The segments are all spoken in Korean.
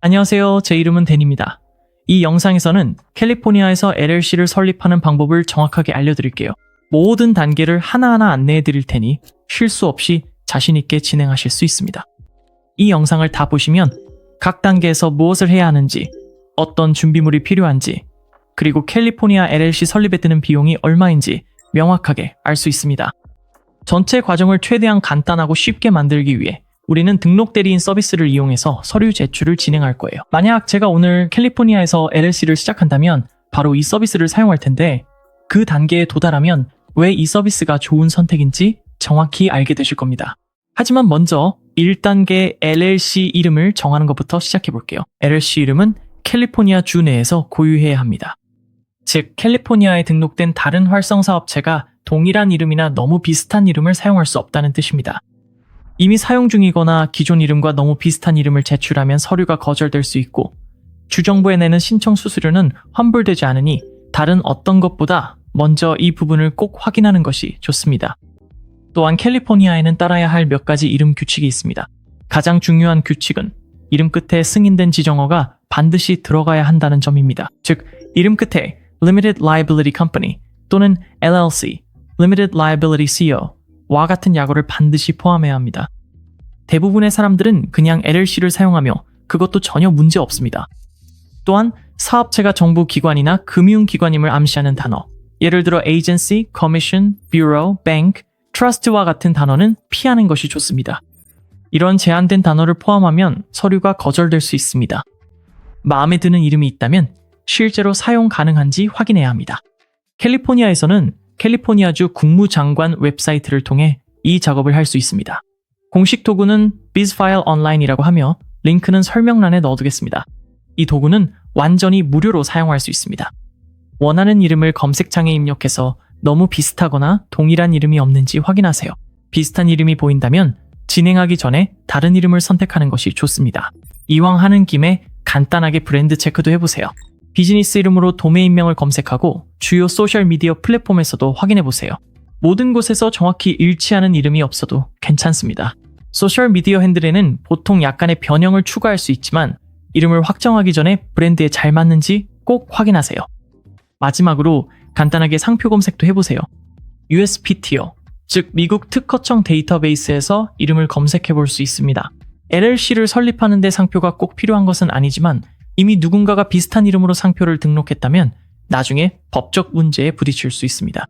안녕하세요. 제 이름은 댄입니다. 이 영상에서는 캘리포니아에서 LLC를 설립하는 방법을 정확하게 알려드릴게요. 모든 단계를 하나하나 안내해 드릴 테니 실수 없이 자신있게 진행하실 수 있습니다. 이 영상을 다 보시면 각 단계에서 무엇을 해야 하는지, 어떤 준비물이 필요한지, 그리고 캘리포니아 LLC 설립에 드는 비용이 얼마인지 명확하게 알 수 있습니다. 전체 과정을 최대한 간단하고 쉽게 만들기 위해 우리는 등록 대리인 서비스를 이용해서 서류 제출을 진행할 거예요. 만약 제가 오늘 캘리포니아에서 LLC를 시작한다면 바로 이 서비스를 사용할 텐데 그 단계에 도달하면 왜 이 서비스가 좋은 선택인지 정확히 알게 되실 겁니다. 하지만 먼저 1단계 LLC 이름을 정하는 것부터 시작해 볼게요. LLC 이름은 캘리포니아 주 내에서 고유해야 합니다. 즉, 캘리포니아에 등록된 다른 활성사업체가 동일한 이름이나 너무 비슷한 이름을 사용할 수 없다는 뜻입니다. 이미 사용 중이거나 기존 이름과 너무 비슷한 이름을 제출하면 서류가 거절될 수 있고 주정부에 내는 신청 수수료는 환불되지 않으니 다른 어떤 것보다 먼저 이 부분을 꼭 확인하는 것이 좋습니다. 또한 캘리포니아에는 따라야 할 몇 가지 이름 규칙이 있습니다. 가장 중요한 규칙은 이름 끝에 승인된 지정어가 반드시 들어가야 한다는 점입니다. 즉, 이름 끝에 Limited Liability Company 또는 LLC, Limited Liability CO 와 같은 약어를 반드시 포함해야 합니다. 대부분의 사람들은 그냥 LLC를 사용하며 그것도 전혀 문제 없습니다. 또한 사업체가 정부 기관이나 금융기관임을 암시하는 단어, 예를 들어 agency, commission, bureau, bank, trust와 같은 단어는 피하는 것이 좋습니다. 이런 제한된 단어를 포함하면 서류가 거절될 수 있습니다. 마음에 드는 이름이 있다면 실제로 사용 가능한지 확인해야 합니다. 캘리포니아에서는 캘리포니아주 국무장관 웹사이트를 통해 이 작업을 할 수 있습니다. 공식 도구는 BizFile Online이라고 하며 링크는 설명란에 넣어두겠습니다. 이 도구는 완전히 무료로 사용할 수 있습니다. 원하는 이름을 검색창에 입력해서 너무 비슷하거나 동일한 이름이 없는지 확인하세요. 비슷한 이름이 보인다면 진행하기 전에 다른 이름을 선택하는 것이 좋습니다. 이왕 하는 김에 간단하게 브랜드 체크도 해보세요. 비즈니스 이름으로 도메인명을 검색하고 주요 소셜미디어 플랫폼에서도 확인해보세요. 모든 곳에서 정확히 일치하는 이름이 없어도 괜찮습니다. 소셜미디어 핸들에는 보통 약간의 변형을 추가할 수 있지만 이름을 확정하기 전에 브랜드에 잘 맞는지 꼭 확인하세요. 마지막으로 간단하게 상표 검색도 해보세요. USPTO, 즉 미국 특허청 데이터베이스에서 이름을 검색해볼 수 있습니다. LLC를 설립하는 데 상표가 꼭 필요한 것은 아니지만 이미 누군가가 비슷한 이름으로 상표를 등록했다면 나중에 법적 문제에 부딪힐 수 있습니다.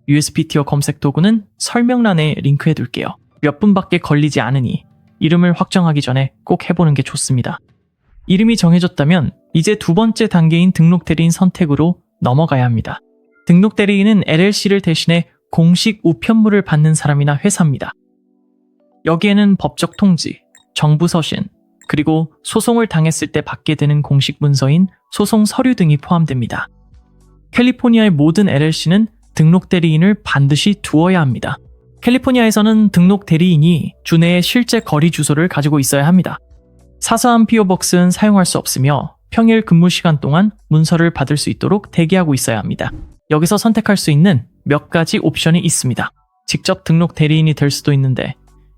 USPTO 검색 도구는 설명란에 링크해 둘게요. 몇 분밖에 걸리지 않으니 이름을 확정하기 전에 꼭 해보는 게 좋습니다. 이름이 정해졌다면 이제 두 번째 단계인 등록 대리인 선택으로 넘어가야 합니다. 등록 대리인은 LLC를 대신해 공식 우편물을 받는 사람이나 회사입니다. 여기에는 법적 통지, 정부 서신, 그리고 소송을 당했을 때 받게 되는 공식 문서인 소송 서류 등이 포함됩니다. 캘리포니아의 모든 LLC는 등록 대리인을 반드시 두어야 합니다. 캘리포니아에서는 등록 대리인이 주내에 실제 거리 주소를 가지고 있어야 합니다. 사소한 PO벅스는 사용할 수 없으며 평일 근무 시간 동안 문서를 받을 수 있도록 대기하고 있어야 합니다. 여기서 선택할 수 있는 몇 가지 옵션이 있습니다. 직접 등록 대리인이 될 수도 있는데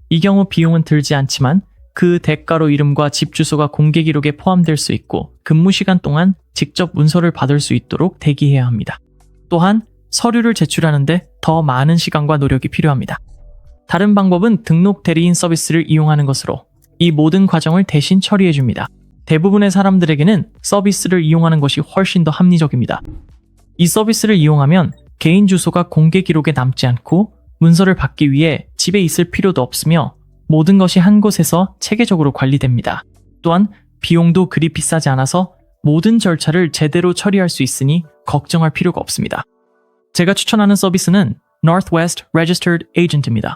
이 경우 비용은 들지 않지만 그 대가로 이름과 집 주소가 공개 기록에 포함될 수 있고 근무 시간 동안 직접 문서를 받을 수 있도록 대기해야 합니다. 또한 서류를 제출하는데 더 많은 시간과 노력이 필요합니다. 다른 방법은 등록 대리인 서비스를 이용하는 것으로 이 모든 과정을 대신 처리해 줍니다. 대부분의 사람들에게는 서비스를 이용하는 것이 훨씬 더 합리적입니다. 이 서비스를 이용하면 개인 주소가 공개 기록에 남지 않고 문서를 받기 위해 집에 있을 필요도 없으며 모든 것이 한 곳에서 체계적으로 관리됩니다. 또한 비용도 그리 비싸지 않아서 모든 절차를 제대로 처리할 수 있으니 걱정할 필요가 없습니다. 제가 추천하는 서비스는 Northwest Registered Agent입니다.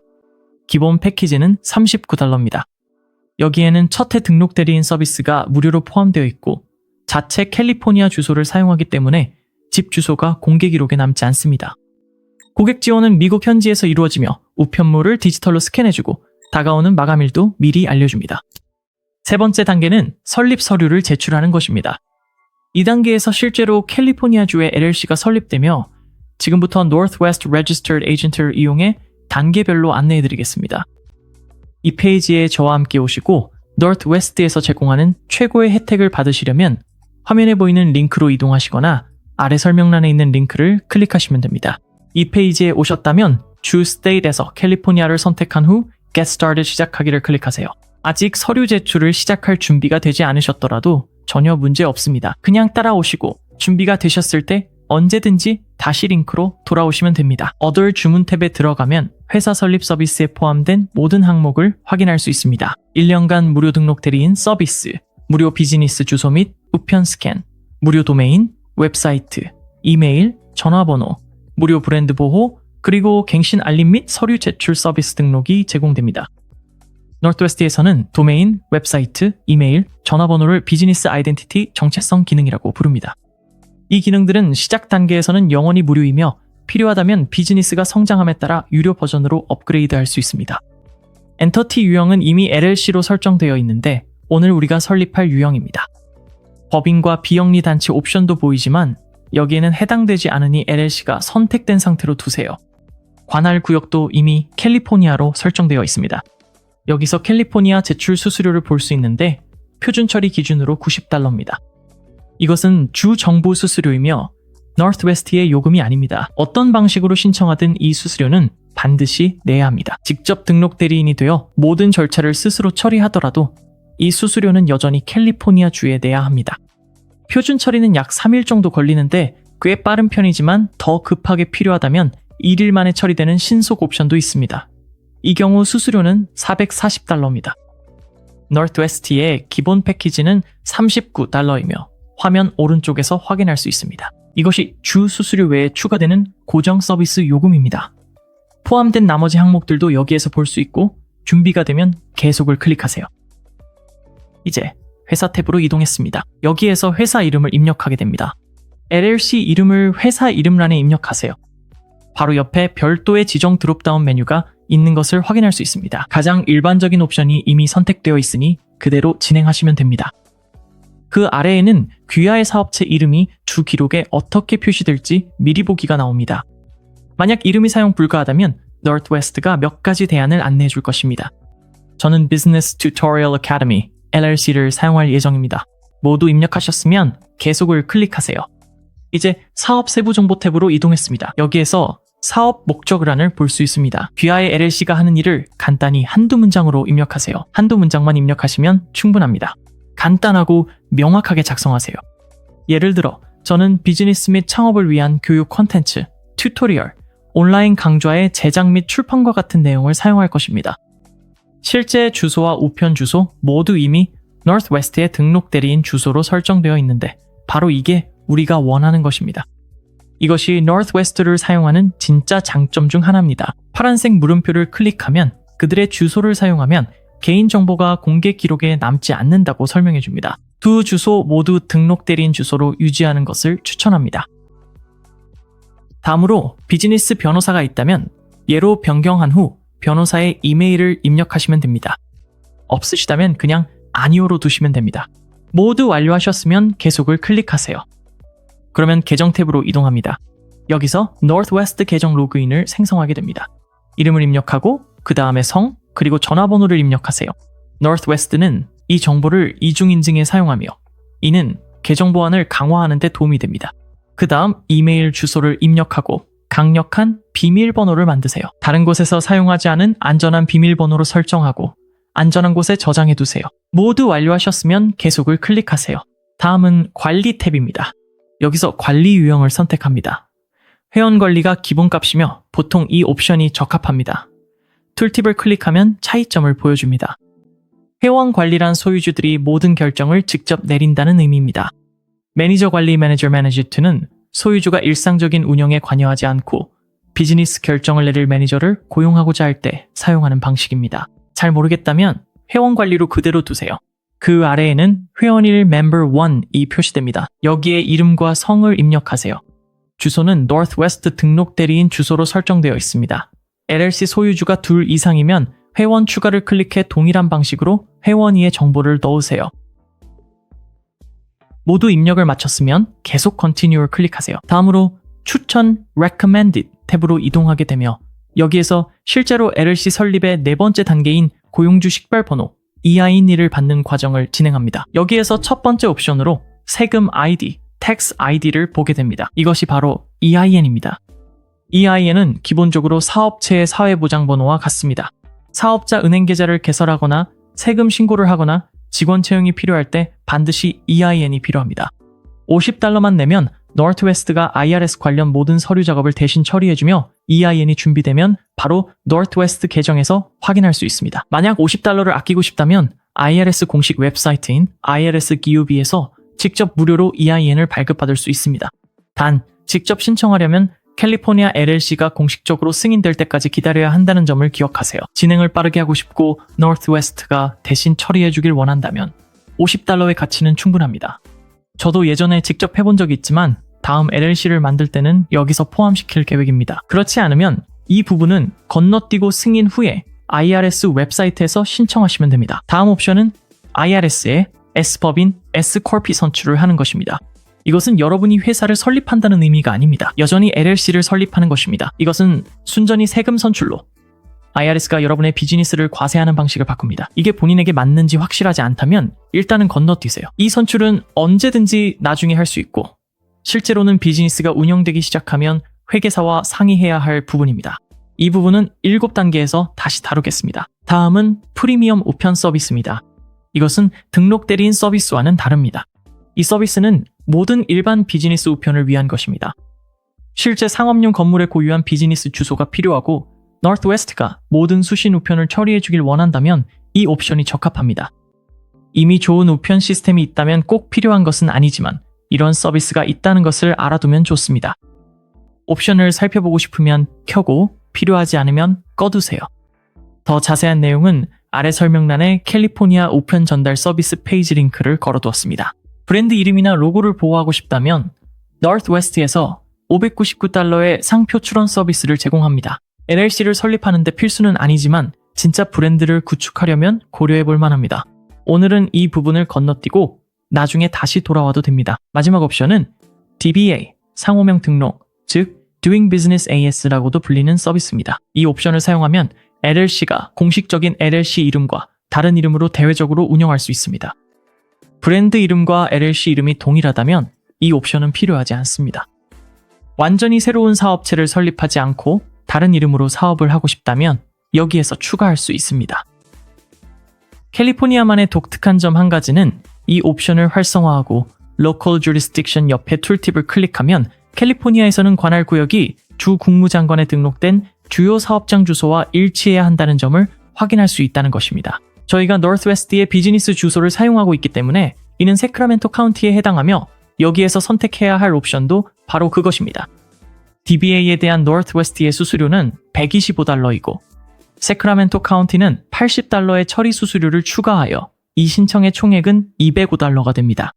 기본 패키지는 $39입니다. 여기에는 첫해 등록 대리인 서비스가 무료로 포함되어 있고 자체 캘리포니아 주소를 사용하기 때문에 집 주소가 공개 기록에 남지 않습니다. 고객 지원은 미국 현지에서 이루어지며 우편물을 디지털로 스캔해주고 다가오는 마감일도 미리 알려줍니다. 세 번째 단계는 설립 서류를 제출하는 것입니다. 이 단계에서 실제로 캘리포니아주의 LLC가 설립되며 지금부터 Northwest Registered Agent을 이용해 단계별로 안내해드리겠습니다. 이 페이지에 저와 함께 오시고 Northwest에서 제공하는 최고의 혜택을 받으시려면 화면에 보이는 링크로 이동하시거나 아래 설명란에 있는 링크를 클릭하시면 됩니다. 이 페이지에 오셨다면 주 State에서 캘리포니아를 선택한 후 Get Started 시작하기를 클릭하세요. 아직 서류 제출을 시작할 준비가 되지 않으셨더라도 전혀 문제 없습니다. 그냥 따라오시고 준비가 되셨을 때 언제든지 다시 링크로 돌아오시면 됩니다. Other 주문 탭에 들어가면 회사 설립 서비스에 포함된 모든 항목을 확인할 수 있습니다. 1년간 무료 등록 대리인 서비스, 무료 비즈니스 주소 및 우편 스캔, 무료 도메인, 웹사이트, 이메일, 전화번호, 무료 브랜드 보호, 그리고 갱신 알림 및 서류 제출 서비스 등록이 제공됩니다. 노스웨스트에서는 도메인, 웹사이트, 이메일, 전화번호를 비즈니스 아이덴티티 정체성 기능이라고 부릅니다. 이 기능들은 시작 단계에서는 영원히 무료이며 필요하다면 비즈니스가 성장함에 따라 유료 버전으로 업그레이드할 수 있습니다. 엔터티 유형은 이미 LLC로 설정되어 있는데 오늘 우리가 설립할 유형입니다. 법인과 비영리 단체 옵션도 보이지만 여기에는 해당되지 않으니 LLC가 선택된 상태로 두세요. 관할 구역도 이미 캘리포니아로 설정되어 있습니다. 여기서 캘리포니아 제출 수수료를 볼 수 있는데 표준 처리 기준으로 $90입니다. 이것은 주 정부 수수료이며 Northwest의 요금이 아닙니다. 어떤 방식으로 신청하든 이 수수료는 반드시 내야 합니다. 직접 등록 대리인이 되어 모든 절차를 스스로 처리하더라도 이 수수료는 여전히 캘리포니아 주에 내야 합니다. 표준 처리는 약 3일 정도 걸리는데 꽤 빠른 편이지만 더 급하게 필요하다면 1일 만에 처리되는 신속 옵션도 있습니다. 이 경우 수수료는 $440입니다. Northwest의 기본 패키지는 $39이며 화면 오른쪽에서 확인할 수 있습니다. 이것이 주 수수료 외에 추가되는 고정 서비스 요금입니다. 포함된 나머지 항목들도 여기에서 볼 수 있고 준비가 되면 계속을 클릭하세요. 이제 회사 탭으로 이동했습니다. 여기에서 회사 이름을 입력하게 됩니다. LLC 이름을 회사 이름란에 입력하세요. 바로 옆에 별도의 지정 드롭다운 메뉴가 있는 것을 확인할 수 있습니다. 가장 일반적인 옵션이 이미 선택되어 있으니 그대로 진행하시면 됩니다. 그 아래에는 귀하의 사업체 이름이 주 기록에 어떻게 표시될지 미리 보기가 나옵니다. 만약 이름이 사용 불가하다면 Northwest가 몇 가지 대안을 안내해 줄 것입니다. 저는 Business Tutorial Academy LLC를 사용할 예정입니다. 모두 입력하셨으면 계속을 클릭하세요. 이제 사업 세부 정보 탭으로 이동했습니다. 여기에서 사업 목적란을 볼 수 있습니다. 귀하의 LLC가 하는 일을 간단히 한두 문장으로 입력하세요. 한두 문장만 입력하시면 충분합니다. 간단하고 명확하게 작성하세요. 예를 들어 저는 비즈니스 및 창업을 위한 교육 콘텐츠, 튜토리얼, 온라인 강좌의 제작 및 출판과 같은 내용을 사용할 것입니다. 실제 주소와 우편 주소 모두 이미 Northwest의 등록 대리인 주소로 설정되어 있는데 바로 이게 우리가 원하는 것입니다. 이것이 Northwest를 사용하는 진짜 장점 중 하나입니다. 파란색 물음표를 클릭하면 그들의 주소를 사용하면 개인정보가 공개 기록에 남지 않는다고 설명해 줍니다. 두 주소 모두 등록 대리인 주소로 유지하는 것을 추천합니다. 다음으로 비즈니스 변호사가 있다면 예로 변경한 후 변호사의 이메일을 입력하시면 됩니다. 없으시다면 그냥 아니오로 두시면 됩니다. 모두 완료하셨으면 계속을 클릭하세요. 그러면 계정 탭으로 이동합니다. 여기서 Northwest 계정 로그인을 생성하게 됩니다. 이름을 입력하고 그 다음에 성, 그리고 전화번호를 입력하세요. Northwest는 이 정보를 이중인증에 사용하며 이는 계정 보안을 강화하는 데 도움이 됩니다. 그 다음 이메일 주소를 입력하고 강력한 비밀번호를 만드세요. 다른 곳에서 사용하지 않은 안전한 비밀번호로 설정하고 안전한 곳에 저장해 두세요. 모두 완료하셨으면 계속을 클릭하세요. 다음은 관리 탭입니다. 여기서 관리 유형을 선택합니다. 회원 관리가 기본값이며 보통 이 옵션이 적합합니다. 툴팁을 클릭하면 차이점을 보여줍니다. 회원 관리란 소유주들이 모든 결정을 직접 내린다는 의미입니다. 매니저 관리 매니저 매니저 2는 소유주가 일상적인 운영에 관여하지 않고 비즈니스 결정을 내릴 매니저를 고용하고자 할 때 사용하는 방식입니다. 잘 모르겠다면 회원 관리로 그대로 두세요. 그 아래에는 회원일 member 1이 표시됩니다. 여기에 이름과 성을 입력하세요. 주소는 Northwest 등록 대리인 주소로 설정되어 있습니다. LLC 소유주가 2 이상이면 회원 추가를 클릭해 동일한 방식으로 회원이의 정보를 넣으세요. 모두 입력을 마쳤으면 계속 Continue를 클릭하세요. 다음으로 추천 Recommended 탭으로 이동하게 되며 여기에서 실제로 LLC 설립의 네 번째 단계인 고용주 식별번호 EIN을 받는 과정을 진행합니다. 여기에서 첫 번째 옵션으로 세금 ID, Tax ID를 보게 됩니다. 이것이 바로 EIN입니다. EIN은 기본적으로 사업체의 사회보장번호와 같습니다. 사업자 은행 계좌를 개설하거나 세금 신고를 하거나 직원 채용이 필요할 때 반드시 EIN이 필요합니다. $50만 내면 노스웨스트가 IRS 관련 모든 서류 작업을 대신 처리해주며 EIN이 준비되면 바로 노스웨스트 계정에서 확인할 수 있습니다. 만약 $50를 아끼고 싶다면 IRS 공식 웹사이트인 IRS-GOV에서 직접 무료로 EIN을 발급받을 수 있습니다. 단, 직접 신청하려면 캘리포니아 LLC가 공식적으로 승인될 때까지 기다려야 한다는 점을 기억하세요. 진행을 빠르게 하고 싶고 노스웨스트가 대신 처리해주길 원한다면 $50의 가치는 충분합니다. 저도 예전에 직접 해본 적이 있지만 다음 LLC를 만들 때는 여기서 포함시킬 계획입니다. 그렇지 않으면 이 부분은 건너뛰고 승인 후에 IRS 웹사이트에서 신청하시면 됩니다. 다음 옵션은 IRS의 S법인 Scorp이 선출을 하는 것입니다. 이것은 여러분이 회사를 설립한다는 의미가 아닙니다. 여전히 LLC를 설립하는 것입니다. 이것은 순전히 세금 선출로 IRS가 여러분의 비즈니스를 과세하는 방식을 바꿉니다. 이게 본인에게 맞는지 확실하지 않다면 일단은 건너뛰세요. 이 선출은 언제든지 나중에 할 수 있고 실제로는 비즈니스가 운영되기 시작하면 회계사와 상의해야 할 부분입니다. 이 부분은 7단계에서 다시 다루겠습니다. 다음은 프리미엄 우편 서비스입니다. 이것은 등록 대리인 서비스와는 다릅니다. 이 서비스는 모든 일반 비즈니스 우편을 위한 것입니다. 실제 상업용 건물에 고유한 비즈니스 주소가 필요하고 노스웨스트가 모든 수신 우편을 처리해주길 원한다면 이 옵션이 적합합니다. 이미 좋은 우편 시스템이 있다면 꼭 필요한 것은 아니지만 이런 서비스가 있다는 것을 알아두면 좋습니다. 옵션을 살펴보고 싶으면 켜고 필요하지 않으면 꺼두세요. 더 자세한 내용은 아래 설명란에 캘리포니아 우편 전달 서비스 페이지 링크를 걸어두었습니다. 브랜드 이름이나 로고를 보호하고 싶다면 노스웨스트에서 $599의 상표 출원 서비스를 제공합니다. LLC를 설립하는데 필수는 아니지만 진짜 브랜드를 구축하려면 고려해볼 만합니다. 오늘은 이 부분을 건너뛰고 나중에 다시 돌아와도 됩니다. 마지막 옵션은 DBA, 상호명 등록, 즉 Doing Business AS라고도 불리는 서비스입니다. 이 옵션을 사용하면 LLC가 공식적인 LLC 이름과 다른 이름으로 대외적으로 운영할 수 있습니다. 브랜드 이름과 LLC 이름이 동일하다면 이 옵션은 필요하지 않습니다. 완전히 새로운 사업체를 설립하지 않고 다른 이름으로 사업을 하고 싶다면 여기에서 추가할 수 있습니다. 캘리포니아만의 독특한 점 한 가지는 이 옵션을 활성화하고 Local Jurisdiction 옆에 툴팁을 클릭하면 캘리포니아에서는 관할 구역이 주 국무장관에 등록된 주요 사업장 주소와 일치해야 한다는 점을 확인할 수 있다는 것입니다. 저희가 노스웨스트의 비즈니스 주소를 사용하고 있기 때문에 이는 세크라멘토 카운티에 해당하며 여기에서 선택해야 할 옵션도 바로 그것입니다. DBA에 대한 노스웨스트의 수수료는 $125이고 세크라멘토 카운티는 $80의 처리 수수료를 추가하여 이 신청의 총액은 $205가 됩니다.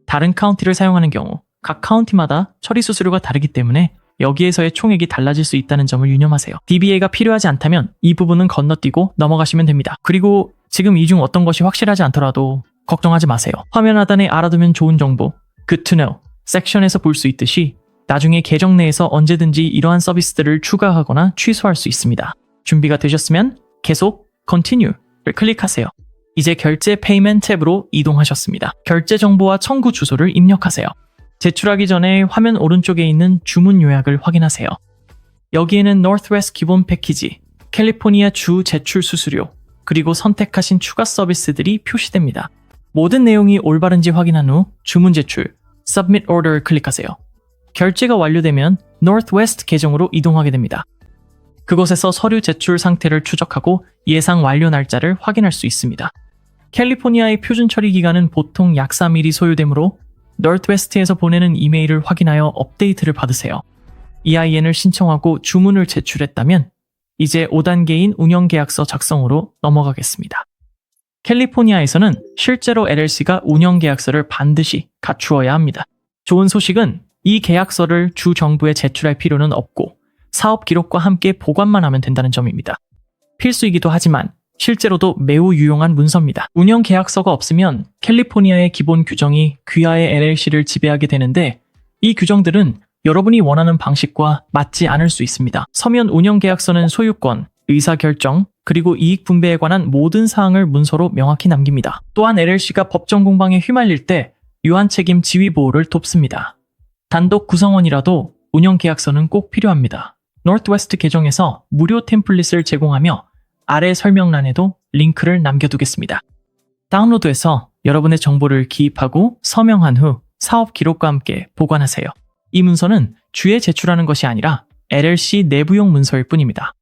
다른 카운티를 사용하는 경우 각 카운티마다 처리 수수료가 다르기 때문에 여기에서의 총액이 달라질 수 있다는 점을 유념하세요. DBA가 필요하지 않다면 이 부분은 건너뛰고 넘어가시면 됩니다. 그리고 지금 이 중 어떤 것이 확실하지 않더라도 걱정하지 마세요. 화면 하단에 알아두면 좋은 정보, Good to know 섹션에서 볼 수 있듯이 나중에 계정 내에서 언제든지 이러한 서비스들을 추가하거나 취소할 수 있습니다. 준비가 되셨으면 계속 Continue를 클릭하세요. 이제 결제 Payment 탭으로 이동하셨습니다. 결제 정보와 청구 주소를 입력하세요. 제출하기 전에 화면 오른쪽에 있는 주문 요약을 확인하세요. 여기에는 노스웨스트 기본 패키지, 캘리포니아 주 제출 수수료, 그리고 선택하신 추가 서비스들이 표시됩니다. 모든 내용이 올바른지 확인한 후 주문 제출, Submit Order를 클릭하세요. 결제가 완료되면 노스웨스트 계정으로 이동하게 됩니다. 그곳에서 서류 제출 상태를 추적하고 예상 완료 날짜를 확인할 수 있습니다. 캘리포니아의 표준 처리 기간은 보통 약 3일이 소요되므로 노스웨스트에서 보내는 이메일을 확인하여 업데이트를 받으세요. EIN을 신청하고 주문을 제출했다면 이제 5단계인 운영계약서 작성으로 넘어가겠습니다. 캘리포니아에서는 실제로 LLC가 운영계약서를 반드시 갖추어야 합니다. 좋은 소식은 이 계약서를 주 정부에 제출할 필요는 없고 사업 기록과 함께 보관만 하면 된다는 점입니다. 필수이기도 하지만 실제로도 매우 유용한 문서입니다. 운영 계약서가 없으면 캘리포니아의 기본 규정이 귀하의 LLC를 지배하게 되는데 이 규정들은 여러분이 원하는 방식과 맞지 않을 수 있습니다. 서면 운영 계약서는 소유권, 의사결정, 그리고 이익 분배에 관한 모든 사항을 문서로 명확히 남깁니다. 또한 LLC가 법정 공방에 휘말릴 때 유한 책임 지위 보호를 돕습니다. 단독 구성원이라도 운영 계약서는 꼭 필요합니다. 노스웨스트 계정에서 무료 템플릿을 제공하며 아래 설명란에도 링크를 남겨두겠습니다. 다운로드해서 여러분의 정보를 기입하고 서명한 후 사업 기록과 함께 보관하세요. 이 문서는 주에 제출하는 것이 아니라 LLC 내부용 문서일 뿐입니다.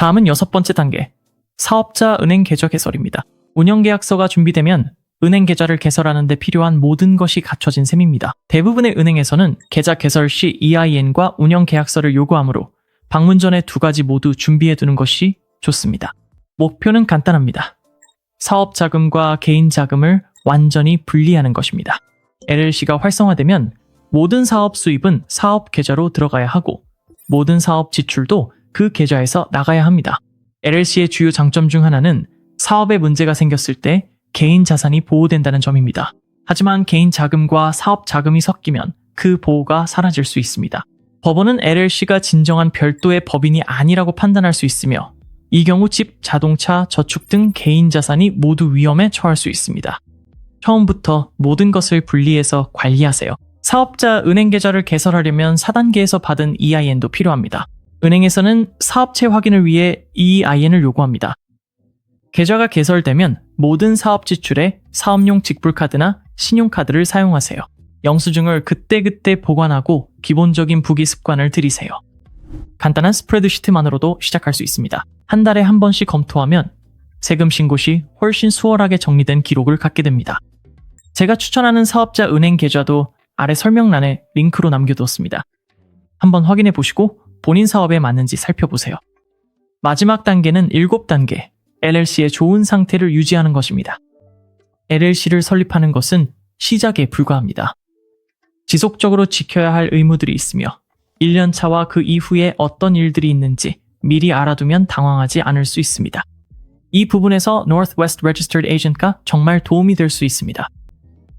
다음은 6번째 단계, 사업자 은행 계좌 개설입니다. 운영계약서가 준비되면 은행 계좌를 개설하는 데 필요한 모든 것이 갖춰진 셈입니다. 대부분의 은행에서는 계좌 개설 시 EIN과 운영계약서를 요구하므로 방문 전에 2가지 모두 준비해두는 것이 좋습니다. 목표는 간단합니다. 사업 자금과 개인 자금을 완전히 분리하는 것입니다. LLC가 활성화되면 모든 사업 수입은 사업 계좌로 들어가야 하고 모든 사업 지출도 그 계좌에서 나가야 합니다. LLC의 주요 장점 중 하나는 사업에 문제가 생겼을 때 개인 자산이 보호된다는 점입니다. 하지만 개인 자금과 사업 자금이 섞이면 그 보호가 사라질 수 있습니다. 법원은 LLC가 진정한 별도의 법인이 아니라고 판단할 수 있으며 이 경우 집, 자동차, 저축 등 개인 자산이 모두 위험에 처할 수 있습니다. 처음부터 모든 것을 분리해서 관리하세요. 사업자 은행 계좌를 개설하려면 4단계에서 받은 EIN도 필요합니다. 은행에서는 사업체 확인을 위해 EIN을 요구합니다. 계좌가 개설되면 모든 사업 지출에 사업용 직불카드나 신용카드를 사용하세요. 영수증을 그때그때 보관하고 기본적인 부기 습관을 들이세요. 간단한 스프레드시트만으로도 시작할 수 있습니다. 한 달에 한 번씩 검토하면 세금 신고 시 훨씬 수월하게 정리된 기록을 갖게 됩니다. 제가 추천하는 사업자 은행 계좌도 아래 설명란에 링크로 남겨두었습니다. 한번 확인해 보시고 본인 사업에 맞는지 살펴보세요. 마지막 단계는 7단계, LLC의 좋은 상태를 유지하는 것입니다. LLC를 설립하는 것은 시작에 불과합니다. 지속적으로 지켜야 할 의무들이 있으며 1년 차와 그 이후에 어떤 일들이 있는지 미리 알아두면 당황하지 않을 수 있습니다. 이 부분에서 Northwest Registered Agent가 정말 도움이 될 수 있습니다.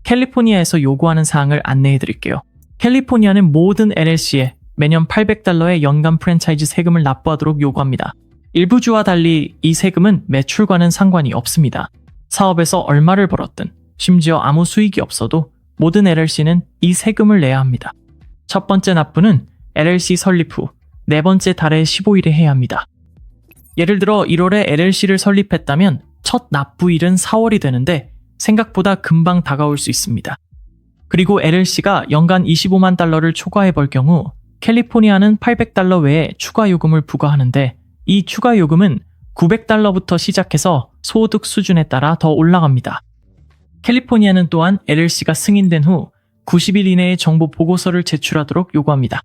캘리포니아에서 요구하는 사항을 안내해 드릴게요. 캘리포니아는 모든 LLC에 매년 $800의 연간 프랜차이즈 세금을 납부하도록 요구합니다. 일부 주와 달리 이 세금은 매출과는 상관이 없습니다. 사업에서 얼마를 벌었든 심지어 아무 수익이 없어도 모든 LLC는 이 세금을 내야 합니다. 첫 번째 납부는 LLC 설립 후 4번째 달의 15일에 해야 합니다. 예를 들어 1월에 LLC를 설립했다면 첫 납부일은 4월이 되는데 생각보다 금방 다가올 수 있습니다. 그리고 LLC가 연간 $25만 초과해 벌 경우 캘리포니아는 $800 외에 추가 요금을 부과하는데 이 추가 요금은 $900부터 시작해서 소득 수준에 따라 더 올라갑니다. 캘리포니아는 또한 LLC가 승인된 후 90일 이내에 정보 보고서를 제출하도록 요구합니다.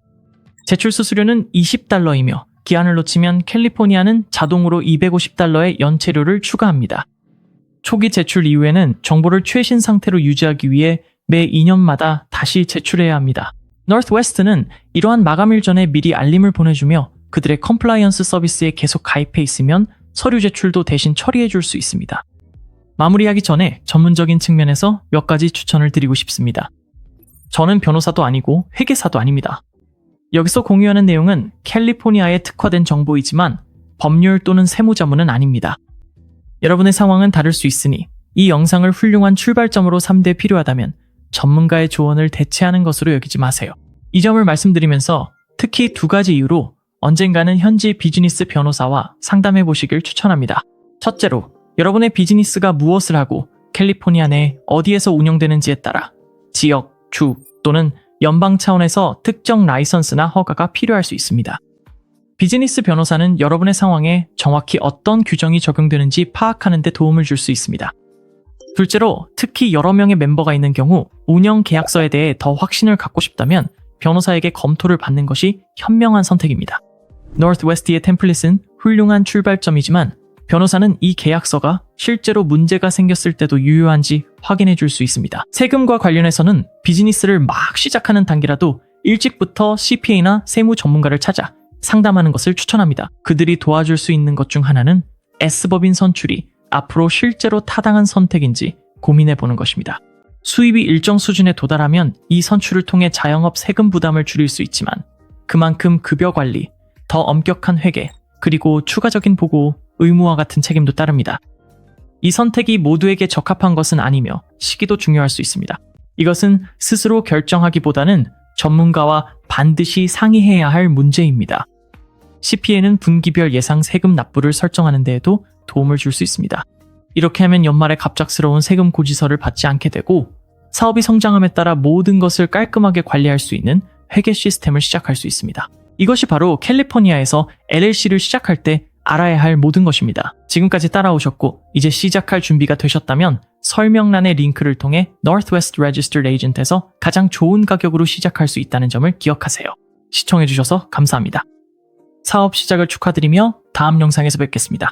제출 수수료는 $20이며 기한을 놓치면 캘리포니아는 자동으로 $250의 연체료를 추가합니다. 초기 제출 이후에는 정보를 최신 상태로 유지하기 위해 매 2년마다 다시 제출해야 합니다. Northwest는 이러한 마감일 전에 미리 알림을 보내주며 그들의 컴플라이언스 서비스에 계속 가입해 있으면 서류 제출도 대신 처리해 줄 수 있습니다. 마무리하기 전에 전문적인 측면에서 몇 가지 추천을 드리고 싶습니다. 저는 변호사도 아니고 회계사도 아닙니다. 여기서 공유하는 내용은 캘리포니아에 특화된 정보이지만 법률 또는 세무자문은 아닙니다. 여러분의 상황은 다를 수 있으니 이 영상을 훌륭한 출발점으로 삼되 필요하다면 전문가의 조언을 대체하는 것으로 여기지 마세요. 이 점을 말씀드리면서 특히 2가지 이유로 언젠가는 현지 비즈니스 변호사와 상담해 보시길 추천합니다. 첫째로, 여러분의 비즈니스가 무엇을 하고 캘리포니아 내 어디에서 운영되는지에 따라 지역, 주 또는 연방 차원에서 특정 라이선스나 허가가 필요할 수 있습니다. 비즈니스 변호사는 여러분의 상황에 정확히 어떤 규정이 적용되는지 파악하는 데 도움을 줄 수 있습니다. 둘째로, 특히 여러 명의 멤버가 있는 경우 운영 계약서에 대해 더 확신을 갖고 싶다면 변호사에게 검토를 받는 것이 현명한 선택입니다. Northwest의 템플릿은 훌륭한 출발점이지만 변호사는 이 계약서가 실제로 문제가 생겼을 때도 유효한지 확인해 줄 수 있습니다. 세금과 관련해서는 비즈니스를 막 시작하는 단계라도 일찍부터 CPA나 세무 전문가를 찾아 상담하는 것을 추천합니다. 그들이 도와줄 수 있는 것 중 하나는 S법인 선출이 앞으로 실제로 타당한 선택인지 고민해 보는 것입니다. 수입이 일정 수준에 도달하면 이 선출을 통해 자영업 세금 부담을 줄일 수 있지만 그만큼 급여 관리, 더 엄격한 회계, 그리고 추가적인 보고, 의무와 같은 책임도 따릅니다. 이 선택이 모두에게 적합한 것은 아니며 시기도 중요할 수 있습니다. 이것은 스스로 결정하기보다는 전문가와 반드시 상의해야 할 문제입니다. CPA는 분기별 예상 세금 납부를 설정하는 데에도 도움을 줄 수 있습니다. 이렇게 하면 연말에 갑작스러운 세금 고지서를 받지 않게 되고 사업이 성장함에 따라 모든 것을 깔끔하게 관리할 수 있는 회계 시스템을 시작할 수 있습니다. 이것이 바로 캘리포니아에서 LLC를 시작할 때 알아야 할 모든 것입니다. 지금까지 따라오셨고 이제 시작할 준비가 되셨다면 설명란의 링크를 통해 Northwest Registered Agent에서 가장 좋은 가격으로 시작할 수 있다는 점을 기억하세요. 시청해주셔서 감사합니다. 사업 시작을 축하드리며 다음 영상에서 뵙겠습니다.